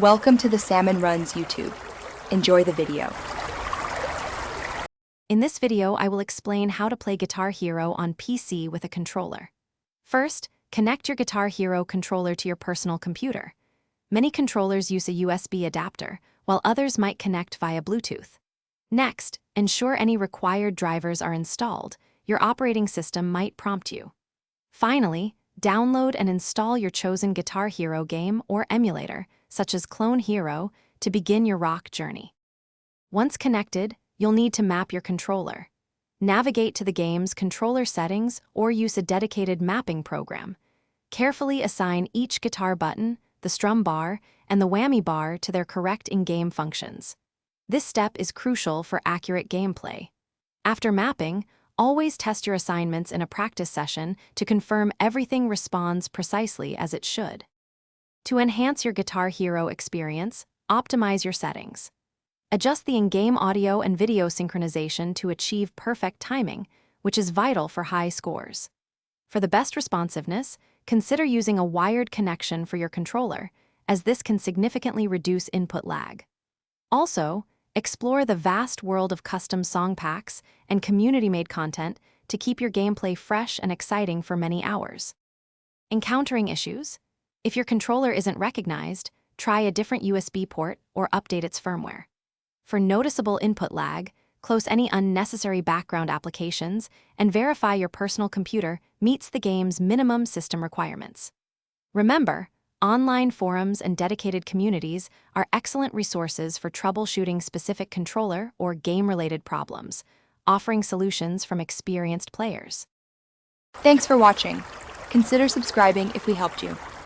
Welcome to the Salmon Runs YouTube. Enjoy the video. In this video, I will explain how to play Guitar Hero on PC with a controller. First, connect your Guitar Hero controller to your personal computer. Many controllers use a USB adapter, while others might connect via Bluetooth. Next, ensure any required drivers are installed. Your operating system might prompt you. Finally, download and install your chosen Guitar Hero game or emulator, such as Clone Hero, to begin your rock journey. Once connected, you'll need to map your controller. Navigate to the game's controller settings or use a dedicated mapping program. Carefully assign each guitar button, the strum bar, and the whammy bar to their correct in-game functions. This step is crucial for accurate gameplay. After mapping, always test your assignments in a practice session to confirm everything responds precisely as it should. To enhance your Guitar Hero experience, optimize your settings. Adjust the in-game audio and video synchronization to achieve perfect timing, which is vital for high scores. For the best responsiveness, consider using a wired connection for your controller, as this can significantly reduce input lag. Also, explore the vast world of custom song packs and community-made content to keep your gameplay fresh and exciting for many hours. Encountering issues? If your controller isn't recognized, try a different USB port or update its firmware. For noticeable input lag, close any unnecessary background applications and verify your personal computer meets the game's minimum system requirements. Remember, online forums and dedicated communities are excellent resources for troubleshooting specific controller or game-related problems, offering solutions from experienced players. Thanks for watching. Consider subscribing if we helped you.